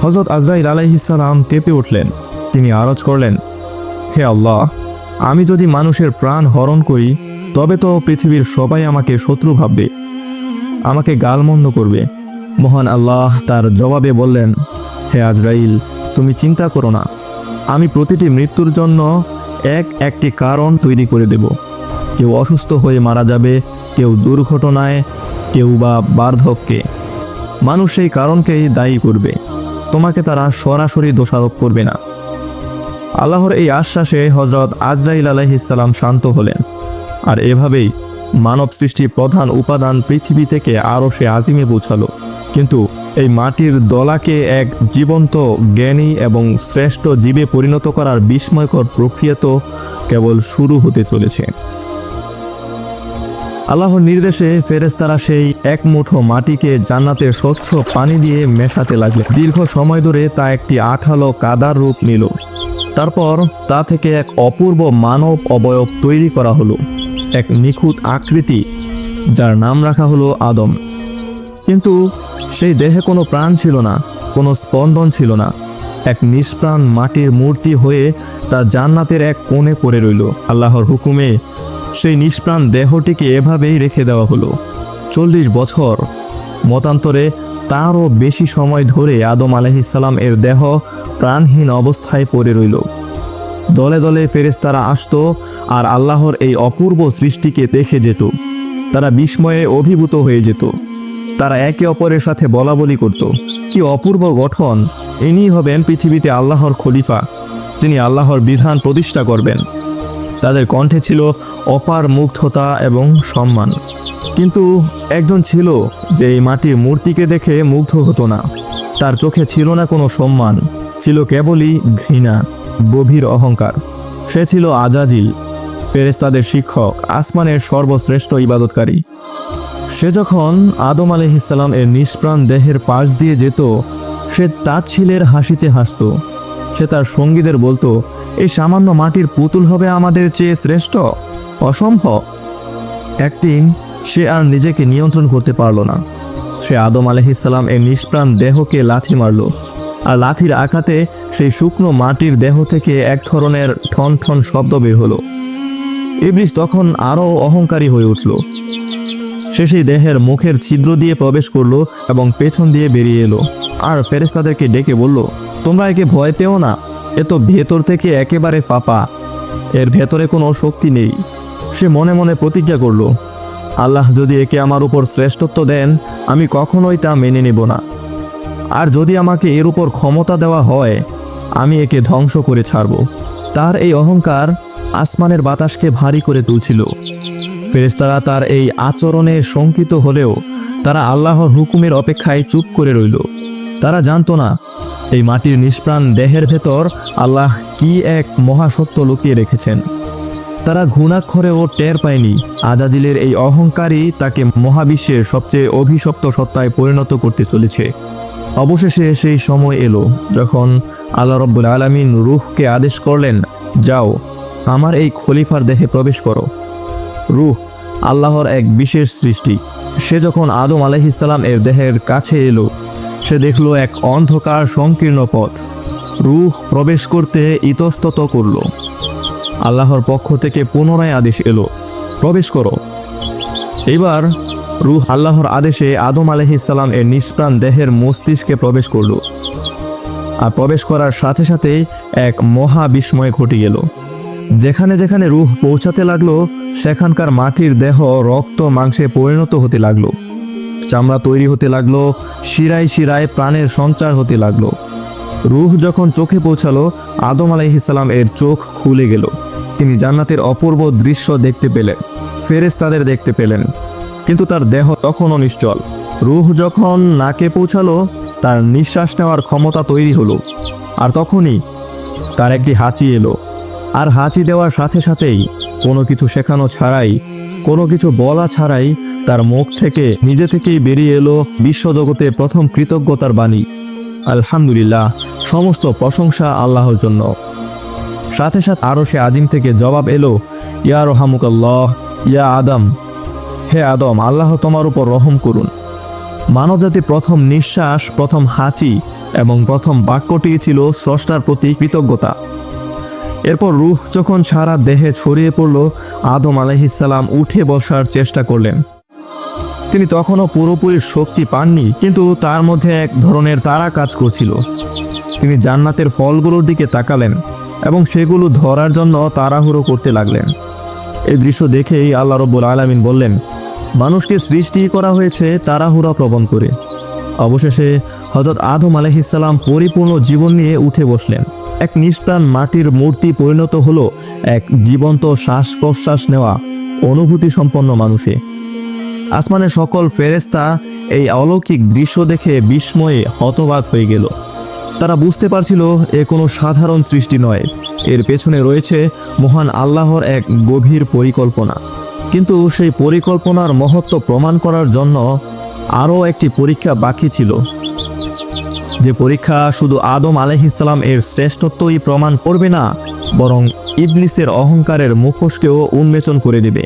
হযরত আজরাইল আলাইহিস সালাম কেঁপে উঠলেন। তিনি আরজ করলেন, হে আল্লাহ, আমি যদি মানুষের প্রাণ হরণ করি তবে তো পৃথিবীর সবাই আমাকে শত্রু ভাববে, আমাকে গালমন্দ করবে। মহান আল্লাহ তার জবাবে বললেন, হে আজরাইল, তুমি চিন্তা করো না, আমি প্রতিটি মৃত্যুর জন্য একটি কারণ তৈরি করে দেব। কেউ অসুস্থ হয়ে মারা যাবে, কেউ দুর্ঘটনায়, কেউ বা বার্ধক্যে। মানুষ সেই কারণকেই দায়ী করবে, তোমাকে তারা সরাসরি দোষারোপ করবে না। আল্লাহর এই আশ্বাসে হযরত আজরাইল আলাইহিস সালাম শান্ত হলেন। আর এভাবেই মানব সৃষ্টির প্রধান উপাদান পৃথিবী থেকে আরশে আজিমে পৌঁছালো। কিন্তু এই মাটির দলাকে এক জীবন্ত, জ্ঞানী এবং শ্রেষ্ঠ জীবে পরিণত করার বিস্ময়কর প্রক্রিয়া তো কেবল শুরু হতে চলেছে। আল্লাহর নির্দেশে ফেরেশতারা সেই এক মুঠো মাটিকে জান্নাতের স্বচ্ছ পানি দিয়ে মেশাতে লাগলেন। দীর্ঘ সময় ধরে তা একটি আঠালো কাদার রূপ নিল। তারপর তা থেকে এক অপূর্ব মানব অবয়ব তৈরি করা হলো, এক নিখুঁত আকৃতি, যার নাম রাখা হলো আদম। কিন্তু সেই দেহে কোনো প্রাণ ছিল না, কোনো স্পন্দন ছিল না। এক নিষ্প্রাণ মাটির মূর্তি হয়ে তা জান্নাতের এক কোণে পড়ে রইল। আল্লাহর হুকুমে সেই নিষ্প্রাণ দেহটিকে এভাবেই রেখে দেওয়া হলো। 40 বছর। মতান্তরে তারও বেশি সময় ধরে আদম আলাইহিসসালাম এর দেহ প্রাণহীন অবস্থায় পড়ে রইল। দলে দলে ফেরেশতারা আসতো আর আল্লাহর এই অপূর্ব সৃষ্টিকে দেখে যেত। তারা বিস্ময়ে অভিভূত হয়ে যেত। তারা একে অপরের সাথে বলাবলি করত, কি অপূর্ব গঠন! ইনি হবেন পৃথিবীতে আল্লাহর খলিফা, যিনি আল্লাহর বিধান প্রতিষ্ঠা করবেন। তাদের কণ্ঠে ছিল অপার মুগ্ধতা এবং সম্মান। কিন্তু একজন ছিল যে এই মাটির মূর্তিকে দেখে মুগ্ধ হতো না। তার চোখে ছিল না কোনো সম্মান, ছিল কেবলই ঘৃণা, গভীর অহংকার। সে ছিল আজাজিল, ফেরেশতাদের শিক্ষক, আসমানের সর্বশ্রেষ্ঠ ইবাদতকারী। সে যখন আদম আলাইহিসসালাম এর নিষ্প্রাণ দেহের পাশ দিয়ে যেত, সে তাচ্ছিলের হাসিতে হাসত। সে তার সঙ্গীদের বলতো, এই সামান্য মাটির পুতুল হবে আমাদের চেয়ে শ্রেষ্ঠ? অসম্ভব। একদিন সে আর নিজেকে নিয়ন্ত্রণ করতে পারল না। সে আদম আলাইহিসসালাম এর নিষ্প্রাণ দেহকে লাথি মারল, আর লাথির আঘাতে সেই শুকনো মাটির দেহ থেকে এক ধরনের ঠন ঠন শব্দ বের হলো। ইবলিস তখন আরও অহংকারী হয়ে উঠল। সে সেই দেহের মুখের ছিদ্র দিয়ে প্রবেশ করলো এবং পেছন দিয়ে বেরিয়ে এলো, আর ফেরেশতাদেরকে ডেকে বলল, তোমরা একে ভয় পেও না, এ তো ভেতর থেকে একেবারে ফাঁপা, এর ভেতরে কোনো শক্তি নেই। সে মনে মনে প্রতিজ্ঞা করল, আল্লাহ যদি একে আমার উপর শ্রেষ্ঠত্ব দেন, আমি কখনোই তা মেনে নেব না। আর যদি আমাকে এর উপর ক্ষমতা দেওয়া হয়, আমি একে ধ্বংস করে ছাড়ব। তার এই অহংকার আসমানের বাতাসকে ভারী করে তুলছিল। ফেরেশতারা তার এই আচরণে শঙ্কিত হলেও তারা আল্লাহর হুকুমের অপেক্ষায় চুপ করে রইল। তারা জানতো না এই মাটির নিষ্প্রাণ দেহের ভেতর আল্লাহ কি এক মহাসত্য লুকিয়ে রেখেছেন। তারা ঘুণাক্ষরেও টের পায়নি আজাজিলের এই অহংকারই তাকে মহাবিশ্বের সবচেয়ে অভিশপ্ত সত্তায় পরিণত করতে চলেছে। অবশেষে সেই সময় এলো যখন আল্লাহ রব্বুল আলামিন রূহকে আদেশ করলেন, যাও আমার এই খলিফার দেহে প্রবেশ করো। রূহ আল্লাহর এক বিশেষ সৃষ্টি। সে যখন আদম আলাইহিসসালাম এর দেহের কাছে এলো, সে দেখল এক অন্ধকার সংকীর্ণ পথ। রূহ প্রবেশ করতে ইতস্তত করল। আল্লাহর পক্ষ থেকে পুনরায় আদেশ এলো, প্রবেশ করো। এবার রূহ আল্লাহর আদেশে আদম আলাইহিসসালাম এর নিষ্প্রাণ দেহের মস্তিষ্কে প্রবেশ করল। আর প্রবেশ করার সাথে সাথেই এক মহা বিস্ময় ঘটে গেল। যেখানে যেখানে রূহ পৌঁছাতে লাগলো, সেখানকার মাটির দেহ রক্ত মাংসে পরিণত হতে লাগলো, চামড়া তৈরি হতে লাগলো, শিরায় শিরায় প্রাণের সঞ্চার হতে লাগলো। রূহ যখন চোখে পৌঁছালো, আদম আলাইহিসসালাম এর চোখ খুলে গেল। তিনি জান্নাতের অপূর্ব দৃশ্য দেখতে পেলেন, ফেরেশতাদের দেখতে পেলেন, কিন্তু তার দেহ তখনও নিশ্চল। রূহ যখন নাকে পৌঁছালো, তার নিঃশ্বাস নেওয়ার ক্ষমতা তৈরি হলো, আর তখনই তার একটি হাঁচি এলো। আর হাঁচি দেওয়ার সাথে সাথেই কোনো কিছু শেখানো ছাড়াই, কোনো কিছু বলা ছাড়াই তার মুখ থেকে নিজে থেকেই বেরিয়ে এলো বিশ্বজগতে প্রথম কৃতজ্ঞতার বাণী, আলহামদুলিল্লাহ, সমস্ত প্রশংসা আল্লাহর জন্য। সাথে সাথে আরশে আজিম থেকে জবাব এলো, ইয়া রহামুকাল্লাহ, ইয়া আদম, হে আদম, আল্লাহ তোমার উপর রহম করুন। মানবজাতির প্রথম নিঃশ্বাস, প্রথম হাঁচি এবং প্রথম বাক্যটি ছিল স্রষ্টার প্রতি কৃতজ্ঞতা। এরপর রূহ যখন সারা দেহে ছড়িয়ে পড়ল, আদম আলাইহিসসালাম উঠে বসার চেষ্টা করলেন। তিনি তখনও পুরোপুরি শক্তি পাননি, কিন্তু তার মধ্যে এক ধরনের তাড়া কাজ করছিল। তিনি জান্নাতের ফলগুলোর দিকে তাকালেন এবং সেগুলো ধরার জন্য তাড়াহুড়ো করতে লাগলেন। এই দৃশ্য দেখেই আল্লাহ রব্বুল আলামিন বললেন, মানুষকে সৃষ্টি করা হয়েছে তাড়াহুড়া প্রবণ করে। অবশেষে হযরত আদম আলাইহিসসালাম পরিপূর্ণ জীবন নিয়ে উঠে বসলেন। এক নিষ্প্রাণ মাটির মূর্তি পরিণত হলো এক জীবন্ত শ্বাস প্রশ্বাস নেওয়া অনুভূতি সম্পন্ন মানুষে। আসমানের সকল ফেরেশতা এই অলৌকিক দৃশ্য দেখে বিস্ময়ে হতবাক হয়ে গেল। তারা বুঝতে পারছিল এ কোনো সাধারণ সৃষ্টি নয়, এর পেছনে রয়েছে মহান আল্লাহর এক গভীর পরিকল্পনা। কিন্তু সেই পরিকল্পনার মহত্ব প্রমাণ করার জন্য আরও একটি পরীক্ষা বাকি ছিল, যে পরীক্ষা শুধু আদম আলাইহিসসালাম এর শ্রেষ্ঠত্বই প্রমাণ করবে না, বরং ইবলিসের অহংকারের মুখোশকেও উন্মোচন করে দেবে।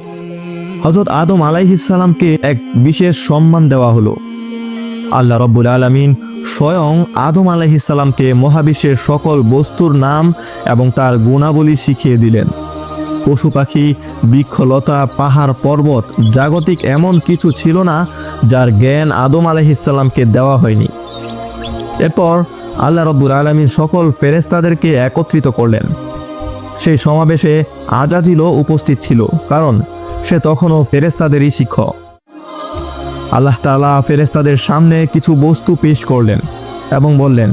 হযরত আদম আলাইহিসসালামকে এক বিশেষ সম্মান দেওয়া হলো। আল্লাহ রব্বুল আলামিন স্বয়ং আদম আলাইহিসসালামকে মহাবিশ্বের সকল বস্তুর নাম এবং তার গুণাবলী শিখিয়ে দিলেন। পশু পাখি, বৃক্ষলতা, পাহাড় পর্বত, জাগতিক এমন কিছু ছিল না যার জ্ঞান আদম আলাইহিসসালামকে দেওয়া হয়নি। এরপর আল্লাহ রব্বুল আলামিন সকল ফেরেশতাদেরকে একত্রিত করলেন। সেই সমাবেশে আজাজিলও উপস্থিত ছিল, কারণ সে তখনও ফেরেশতাদেরই শিক্ষক। আল্লাহ তাআলা ফেরেশতাদের সামনে কিছু বস্তু পেশ করলেন এবং বললেন,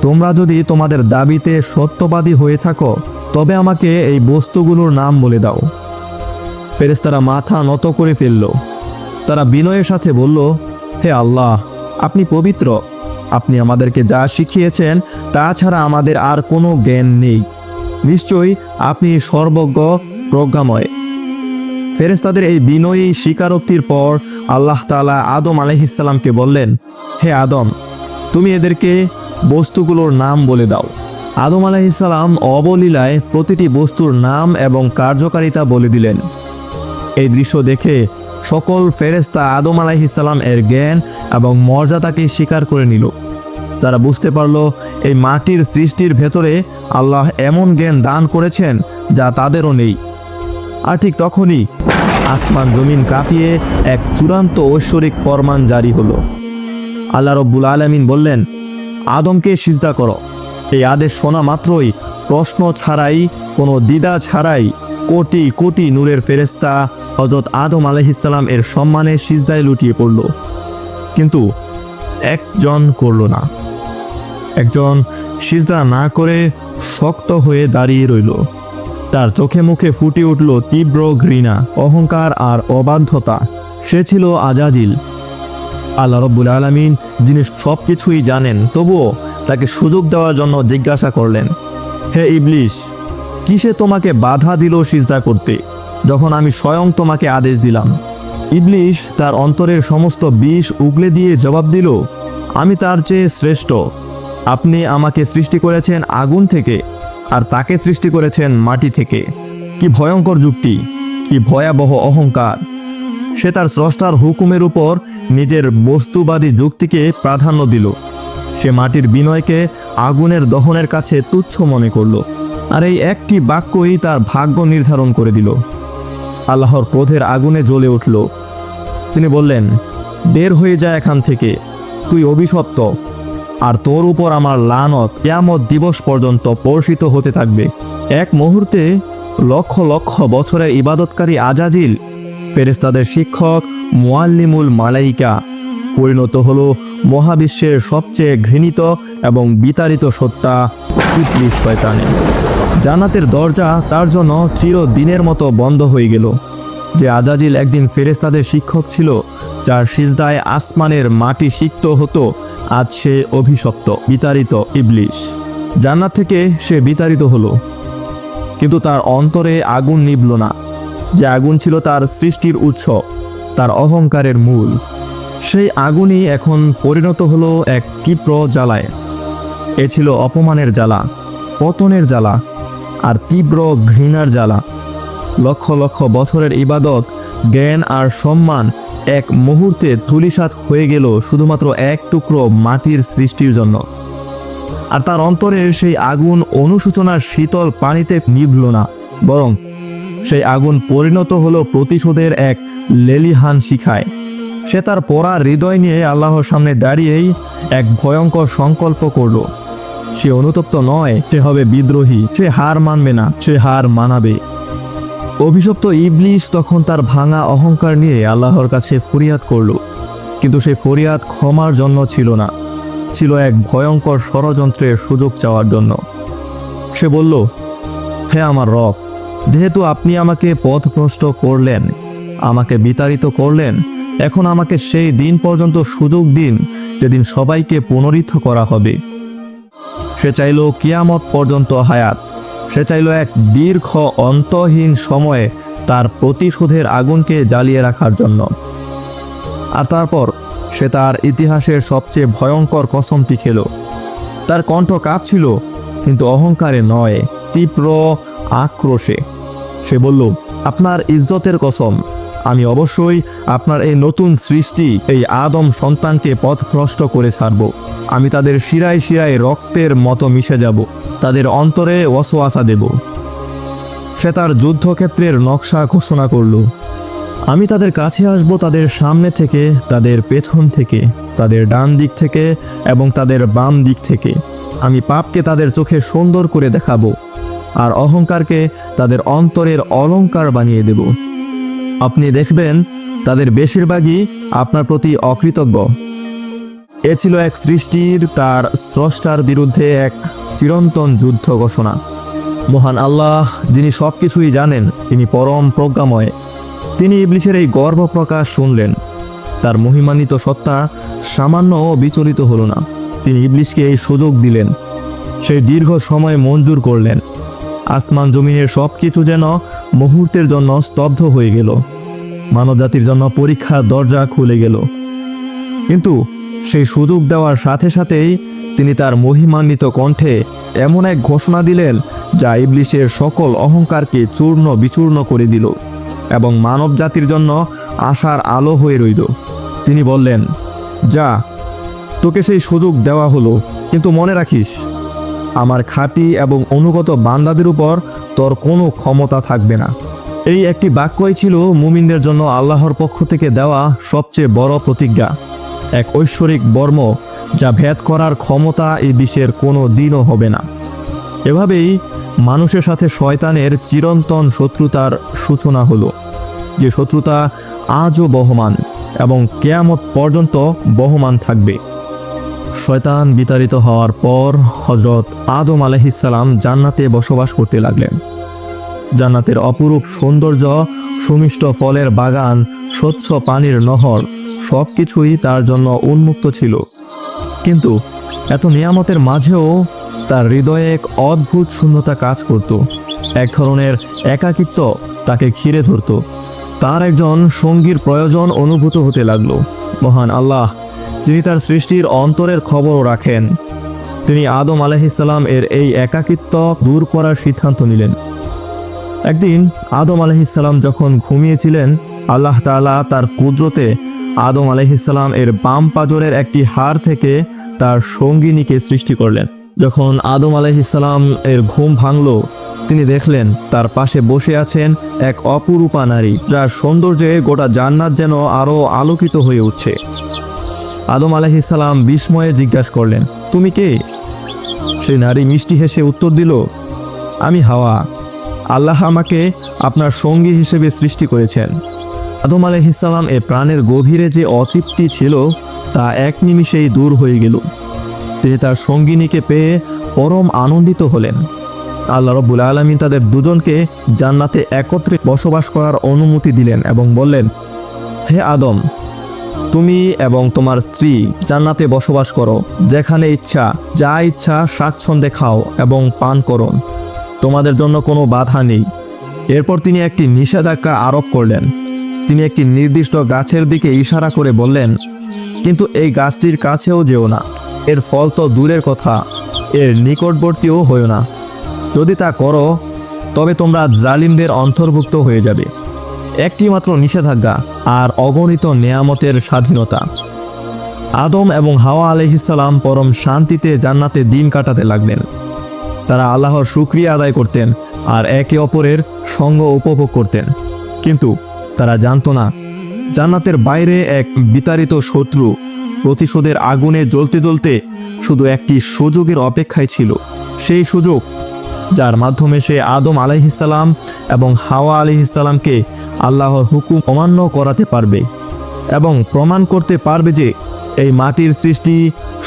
তোমরা যদি তোমাদের দাবিতে সত্যবাদী হয়ে থাকো তবে আমাকে এই বস্তুগুলোর নাম বলে দাও। ফেরেশতারা মাথা নত করে ফেলল। তারা বিনয়ের সাথে বলল, হে আল্লাহ, আপনি পবিত্র। আপনি আমাদেরকে যা শিখিয়েছেন তা ছাড়া আমাদের আর কোনো জ্ঞান নেই। নিশ্চয়ই আপনি সর্বজ্ঞ, প্রজ্ঞাময়। ফেরেশতাদের এই বিনয়ী স্বীকারোক্তির পর আল্লাহ তাআলা আদম আলাইহিসসালামকে বললেন, হে আদম, তুমি এদেরকে বস্তুগুলোর নাম বলে দাও। আদম আলাইহিসসালাম অবলীলায় প্রতিটি বস্তুর নাম এবং কার্যকারিতা বলে দিলেন। এই দৃশ্য দেখে সকল ফেরেশতা আদম আলাইহিসসালাম এর জ্ঞান এবং মর্যাদাকে স্বীকার করে নিল। তারা বুঝতে পারল এই মাটির সৃষ্টির ভেতরে আল্লাহ এমন জ্ঞান দান করেছেন যা তাদেরও নেই। আর ঠিক তখনই আসমান জমিন কাঁপিয়ে এক চূড়ান্ত ঐশ্বরিক ফরমান জারি হলো। আল্লাহ রব্বুল আলামিন বললেন, আদমকে সিজদা করো। এই আদেশ শোনা মাত্রই প্রশ্ন ছাড়াই, কোনো দ্বিধা ছাড়াই কোটি কোটি নূরের ফেরেশতা হযরত আদম আলাইহিসসালাম এর সম্মানে সিজদায় লুটিয়ে পড়ল। কিন্তু একজন করল না। একজন সিজদা না করে শক্ত হয়ে দাঁড়িয়ে রইল। তার চোখে মুখে ফুটে উঠল তীব্র ঘৃণা, অহংকার আর অবাধ্যতা। সে ছিল আজাজিল। আল্লাহ রব্বুল আলামিন, যিনি সব কিছুই জানেন, তবুও তাকে সুযোগ দেওয়ার জন্য জিজ্ঞাসা করলেন, হে ইবলিস, কিসে তোমাকে বাধা দিল সিজদা করতে, যখন আমি স্বয়ং তোমাকে আদেশ দিলাম? ইবলিস তার অন্তরের সমস্ত বিষ উগলে দিয়ে জবাব দিল, আমি তার চেয়ে শ্রেষ্ঠ। আপনি আমাকে সৃষ্টি করেছেন আগুন থেকে, আর তাকে সৃষ্টি করেছেন মাটি থেকে। কি ভয়ঙ্কর যুক্তি, কি ভয়াবহ অহংকার! সে তার স্রষ্টার হুকুমের উপর নিজের বস্তুবাদী যুক্তিকে প্রাধান্য দিল। সে মাটির বিনয়কে আগুনের দহনের কাছে তুচ্ছ মনে করল, আর এই একটি বাক্যই তার ভাগ্য নির্ধারণ করে দিল। আল্লাহর ক্রোধের আগুনে জ্বলে উঠল। তিনি বললেন, বের হয়ে যায় এখান থেকে, তুই অভিশপ্ত, আর তোর উপর আমার লানত কিয়ামত দিবস পর্যন্ত বর্ষিত হতে থাকবে। এক মুহূর্তে লক্ষ লক্ষ বছরের ইবাদতকারী আজাজিল, ফেরেশতাদের শিক্ষক মুআল্লিমুল মালাইকা, পরিণত হলো মহাবিশ্বের সবচেয়ে ঘৃণিত এবং বিতাড়িত সত্তা ইবলিস শয়তানে। জান্নাতের দরজা তার জন্য চিরদিনের মতো বন্ধ হয়ে গেল। যে আজাজিল একদিন ফেরেশতাদের শিক্ষক ছিল, যার সিজদায় আসমানের মাটি সিক্ত হতো, আজ সে অভিশপ্ত, বিতাড়িত ইবলিস। জান্নাত থেকে সে বিতাড়িত হলো, কিন্তু তার অন্তরে আগুন নিভল না, যে আগুন ছিল তার সৃষ্টির উৎস, তার অহংকারের মূল। সেই আগুনই এখন পরিণত হলো এক তীব্র জ্বালায়। এ ছিল অপমানের জ্বালা, পতনের জ্বালা আর তীব্র ঘৃণার জ্বালা। লক্ষ লক্ষ বছরের ইবাদত, জ্ঞান আর সম্মান এক মুহূর্তে ধূলিসাৎ হয়ে গেল শুধুমাত্র এক টুকরো মাটির সৃষ্টির জন্য। আর তার অন্তরের সেই আগুন অনুশোচনার শীতল পানিতে নিভল না, বরং সেই আগুন পরিণত হলো প্রতিশোধের এক লেলিহান শিখায়। সে তার পোড়া হৃদয় নিয়ে আল্লাহর সামনে দাঁড়িয়েই এক ভয়ঙ্কর সংকল্প করল। সে অনুতপ্ত নয়, সে হবে বিদ্রোহী, সে হার মানবে না, সে হার মানাবে। অভিশপ্ত ইবলিস তখন তার ভাঙা অহংকার নিয়ে আল্লাহর কাছে ফরিয়াদ করল, কিন্তু সেই ফরিয়াদ ক্ষমার জন্য ছিল না, ছিল এক ভয়ঙ্কর ষড়যন্ত্রের সুযোগ চাওয়ার জন্য। সে বলল, হে আমার রব, যেহেতু আপনি আমাকে পথভ্রষ্ট করলেন, আমাকে বিতাড়িত করলেন, এখন আমাকে সেই দিন পর্যন্ত সুযোগ দিন যেদিন সবাইকে পুনরুত্থ করা হবে। সে চাইল কিয়ামত পর্যন্ত হায়াত। সে চাইল এক দীর্ঘ অন্তহীন সময়ে তার প্রতিশোধের আগুনকে জ্বালিয়ে রাখার জন্য। আর তারপর সে তার ইতিহাসের সবচেয়ে ভয়ঙ্কর কসমটি খেল। তার কণ্ঠ কাঁপছিল, কিন্তু অহংকারে নয়, তীব্র আক্রোশে। সে বলল, আপনার ইজ্জতের কসম, আমি অবশ্যই আপনার এই নতুন সৃষ্টি, এই আদম সন্তানকে পথভ্রষ্ট করে ছাড়ব। আমি তাদের শিরায় শিরায় রক্তের মতো মিশে যাব, তাদের অন্তরে ওয়াসওয়াসা দেব। সে তার যুদ্ধক্ষেত্রের নকশা ঘোষণা করল। আমি তাদের কাছে আসব তাদের সামনে থেকে, তাদের পেছন থেকে, তাদের ডান দিক থেকে এবং তাদের বাম দিক থেকে। আমি পাপকে তাদের চোখে সুন্দর করে দেখাবো আর অহংকারকে তাদের অন্তরের অলংকার বানিয়ে দেব। আপনি দেখবেন তাদের বেশিরভাগই আপনার প্রতি অকৃতজ্ঞ। এ ছিল এক সৃষ্টির তার স্রষ্টার বিরুদ্ধে এক চিরন্তন যুদ্ধ ঘোষণা। মহান আল্লাহ, যিনি সব কিছুই জানেন, তিনি পরম প্রজ্ঞাময়। তিনি ইবলিসের এই গর্ব প্রকাশ শুনলেন। তার মহিমান্বিত সত্তা সামান্যও বিচলিত হল না। তিনি ইবলিসকে এই সুযোগ দিলেন। সেই দীর্ঘ সময় মঞ্জুর করলেন। আসমান জমিনের সব কিছু যেন মুহূর্তের জন্য স্তব্ধ হয়ে গেল। মানবজাতির জন্য পরীক্ষার দরজা খুলে গেল। কিন্তু সেই সুযোগ দেওয়ার সাথে সাথেই তিনি তার মহিমান্বিত কণ্ঠে এমন এক ঘোষণা দিলেন যা ইবলিসের সকল অহংকারকে চূর্ণ বিচূর্ণ করে দিল এবং মানব জাতির জন্য আশার আলো হয়ে রইল। তিনি বললেন, যা, তোকে সেই সুযোগ দেওয়া হলো, কিন্তু মনে রাখিস, আমার খাঁটি এবং অনুগত বান্দাদের উপর তোর কোনো ক্ষমতা থাকবে না। এই একটি বাক্যই ছিল মুমিনদের জন্য আল্লাহর পক্ষ থেকে দেওয়া সবচেয়ে বড় প্রতিজ্ঞা, এক ঐশ্বরিক বর্ম যা ভেদ করার ক্ষমতা এই বিশ্বের কোনো দিনও হবে না। এভাবেই মানুষের সাথে শয়তানের চিরন্তন শত্রুতার সূচনা হলো, যে শত্রুতা আজও বহমান এবং কিয়ামত পর্যন্ত বহমান থাকবে। শয়তান বিতাড়িত হওয়ার পর হযরত আদম আলাইহিস সালাম জান্নাতে বসবাস করতে লাগলেন। জান্নাতের অপরূপ সৌন্দর্য, সুমিষ্ট ফলের বাগান, স্বচ্ছ পানির নহর সব কিছুই তার জন্য উন্মুক্ত ছিল। কিন্তু এত নিয়ামতের মাঝেও তার হৃদয়ে এক অদ্ভুত শূন্যতা কাজ করত। এক ধরনের একাকিত্ব তাকে ঘিরে ধরত। তার একজন সঙ্গীর প্রয়োজন অনুভূত হতে লাগলো। মহান আল্লাহ, যিনি তার সৃষ্টির অন্তরের খবরও রাখেন, তিনি আদম আলাইহিস সালাম এর এই একাকিত্ব দূর করার সিদ্ধান্ত নিলেন। একদিন আদম আলাইহিস সালাম যখন ঘুমিয়েছিলেন, আল্লাহ তাআলা তার কুদরতে আদম আলাইহিস সালাম এর বাম পাজরের একটি হাড় থেকে তার সঙ্গিনীকে সৃষ্টি করলেন। যখন আদম আলাইহিস সালাম এর ঘুম ভাঙল, তিনি দেখলেন তার পাশে বসে আছেন এক অপরূপা নারী, যার সৌন্দর্যে গোটা জান্নাত যেন আরো আলোকিত হয়ে উঠছে। আদম আলাইহিস সালাম বিস্ময়ে জিজ্ঞাসা করলেন, তুমি কে? সেই নারী মিষ্টি হেসে উত্তর দিল, আমি হাওয়া। আল্লাহ আমাকে আপনার সঙ্গী হিসেবে সৃষ্টি করেছেন। আদম আলাইহিস সালাম এ প্রাণের গভীরে যে অতৃপ্তি ছিল তা এক নিমিষেই দূর হয়ে গেল। তিনি তার সঙ্গিনীকে পেয়ে পরম আনন্দিত হলেন। আল্লাহ রাব্বুল আলামিন তাদের দুজনকে জান্নাতে একত্রে বসবাস করার অনুমতি দিলেন এবং বললেন, হে আদম, তুমি এবং তোমার স্ত্রী জান্নাতে বসবাস করো, যেখানে ইচ্ছা যা ইচ্ছা স্বাচ্ছন্দ্যে খাও এবং পান করো, তোমাদের জন্য কোনো বাধা নেই। এরপর তিনি একটি নিষেধাজ্ঞা আরোপ করলেন। তিনি একটি নির্দিষ্ট গাছের দিকে ইশারা করে বললেন, কিন্তু এই গাছটির কাছেও যেও না, এর ফল তো দূরের কথা, এর নিকটবর্তীও হইও না। যদি তা করো তবে তোমরা জালিমদের অন্তর্ভুক্ত হয়ে যাবে। একটি মাত্র নিষেধাজ্ঞা আর অগণিত নেয়ামতের স্বাধীনতা। আদম এবং হাওয়া আলাইহিস সালাম পরম শান্তিতে জান্নাতে দিন কাটাতে লাগলেন। তারা আল্লাহর শুকরিয়া আদায় করতেন আর একে অপরের সঙ্গ উপভোগ করতেন। কিন্তু তারা জানত না, জান্নাতের বাইরে এক বিতাড়িত শত্রু প্রতিশোধের আগুনে জ্বলতে জ্বলতে শুধু একটি সুযোগের অপেক্ষায় ছিল। সেই সুযোগ যার মাধ্যমে সে আদম আলাইহিস সালাম এবং হাওয়া আলাইহিস সালামকে আল্লাহর হুকুম অমান্য করাতে পারবে এবং প্রমাণ করতে পারবে যে এই মাটির সৃষ্টি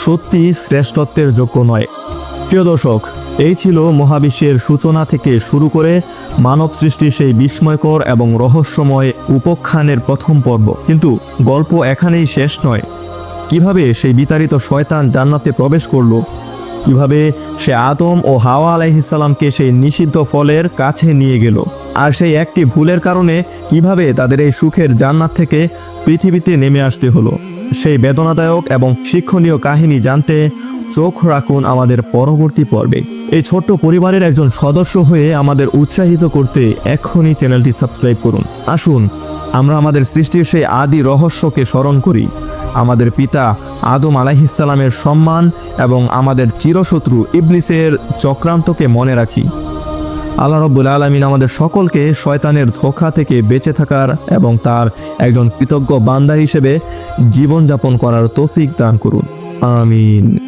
সত্যি শ্রেষ্ঠত্বের যোগ্য নয়। প্রিয় দর্শক, এই ছিল মহাবিশ্বের সূচনা থেকে শুরু করে মানব সৃষ্টির সেই বিস্ময়কর এবং রহস্যময় উপাখ্যানের প্রথম পর্ব। কিন্তু গল্প এখানেই শেষ নয়। কিভাবে সেই বিতাড়িত শয়তান জান্নাতে প্রবেশ করলো, কিভাবে সে আদম ও হাওয়া আলাইহিস সালামকে সেই নিষিদ্ধ ফলের কাছে নিয়ে গেল, আর সেই একটি ভুলের কারণে কিভাবে তাদের এই সুখের জান্নাত থেকে পৃথিবীতে নেমে আসতে হলো, সেই বেদনাদায়ক এবং শিক্ষণীয় কাহিনী জানতে চোখ রাখুন আমাদের পরবর্তী পর্বে। এই ছোট্ট পরিবারের একজন সদস্য হয়ে আমাদের উৎসাহিত করতে এখনই চ্যানেলটি সাবস্ক্রাইব করুন। আসুন আমরা আমাদের সৃষ্টির সেই আদি রহস্যকে স্মরণ করি, আমাদের পিতা আদম আলাইহিস সালামের সম্মান এবং আমাদের চিরশত্রু ইবলিসের চক্রান্তকে মনে রাখি। আল্লাহ রাব্বুল আলামিন আমাদের সকলকে শয়তানের ধোঁকা থেকে বেঁচে থাকার এবং তার একজন কৃতজ্ঞ বান্দা হিসেবে জীবনযাপন করার তৌফিক দান করুন। আমিন।